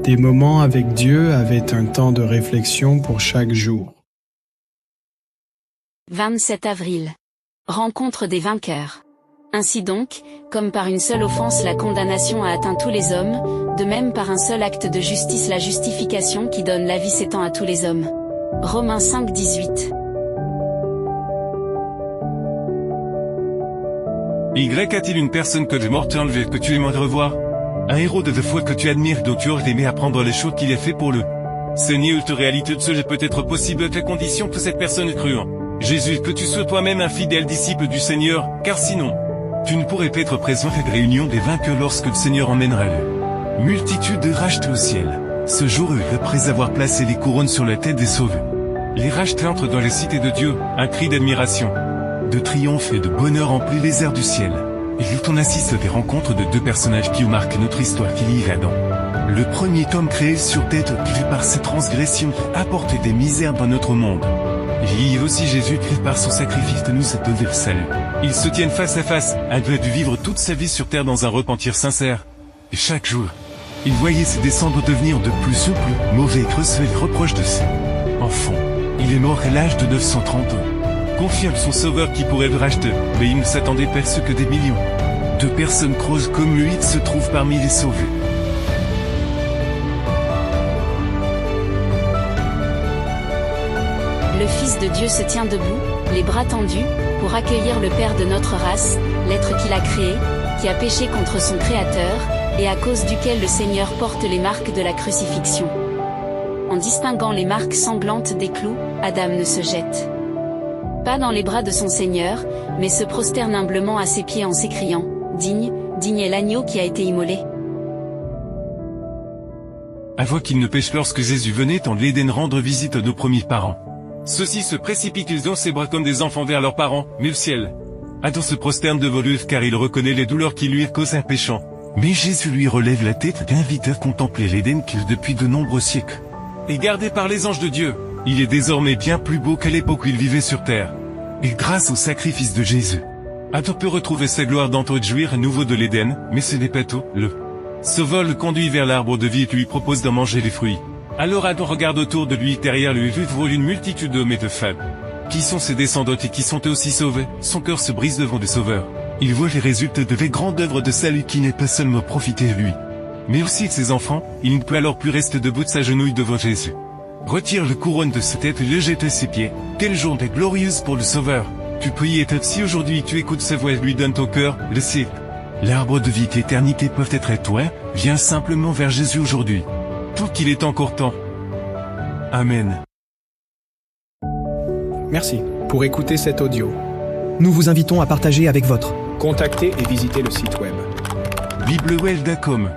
Des moments avec Dieu avaient un temps de réflexion pour chaque jour. 27 avril. Rencontre des vainqueurs. Ainsi donc, comme par une seule offense la condamnation a atteint tous les hommes, de même par un seul acte de justice la justification qui donne la vie s'étend à tous les hommes. Romains 5, 18. Y a-t-il une personne que de mort t'ait enlevé que tu aimerais revoir? Un héros de foi que tu admires dont tu aurais aimé apprendre les choses qu'il a fait pour le Seigneur te réalité de cela peut être possible à ta condition que cette personne est crue en Jésus, que tu sois toi-même un fidèle disciple du Seigneur, car sinon, tu ne pourrais pas être présent à la réunion des vainqueurs lorsque le Seigneur emmènera le multitude de rachetés au ciel. Ce jour, après avoir placé les couronnes sur la tête des sauvés, les rachetés entrent dans la cité de Dieu, un cri d'admiration, de triomphe et de bonheur emplit les airs du ciel. Et on assiste à des rencontres de deux personnages qui marquent notre histoire qui lit Adam. Le premier homme créé sur tête qui par ses transgressions apporté des misères dans notre monde. Il y a aussi Jésus qui par son sacrifice de nous a donné le salut. Ils se tiennent face à face, un Dieu a dû vivre toute sa vie sur terre dans un repentir sincère. Et chaque jour, il voyait ses descendants devenir de plus en plus mauvais et recevaient les reproches de ses enfants. Il est mort à l'âge de 930 ans. Confirme son sauveur qui pourrait le racheter, mais il ne s'attendait pas à ce que des millions de personnes creuses comme lui se trouvent parmi les sauvés. Le Fils de Dieu se tient debout, les bras tendus, pour accueillir le Père de notre race, l'être qu'il a créé, qui a péché contre son Créateur, et à cause duquel le Seigneur porte les marques de la crucifixion. En distinguant les marques sanglantes des clous, Adam ne se jette pas dans les bras de son Seigneur, mais se prosterne humblement à ses pieds en s'écriant « Digne, digne est l'agneau qui a été immolé ». Avant qu'il ne pêche lorsque Jésus venait en l'Éden rendre visite à nos premiers parents. Ceux-ci se précipitent dans ses bras comme des enfants vers leurs parents, mais le ciel Adam se prosterne devant lui car il reconnaît les douleurs qui lui causent un péchant. Mais Jésus lui relève la tête et invite à contempler l'Éden qu'il depuis de nombreux siècles est gardé par les anges de Dieu. Il est désormais bien plus beau qu'à l'époque où il vivait sur terre. Et grâce au sacrifice de Jésus, Adam peut retrouver sa gloire d'entrer jouir à nouveau de l'Éden, mais ce n'est pas tout. Le Sauveur le conduit vers l'arbre de vie et lui propose d'en manger les fruits. Alors Adam regarde autour de lui, derrière lui voit une multitude d'hommes et de femmes. Qui sont ses descendants et qui sont eux aussi sauvés? Son cœur se brise devant le Sauveur. Il voit les résultats de la grande œuvre de salut qui n'est pas seulement profité de lui, mais aussi de ses enfants. Il ne peut alors plus rester debout de sa genouille devant Jésus. Retire le couronne de sa tête et le jette à ses pieds. Quelle journée glorieuse pour le Sauveur. Tu peux y être si aujourd'hui tu écoutes sa voix et lui donnes ton cœur, le siècle. L'arbre de vie et l'éternité peuvent être à toi. Viens simplement vers Jésus aujourd'hui. Tout qu'il est encore temps. Amen. Merci pour écouter cet audio. Nous vous invitons à partager avec votre. Contactez et visitez le site web. biblewell.com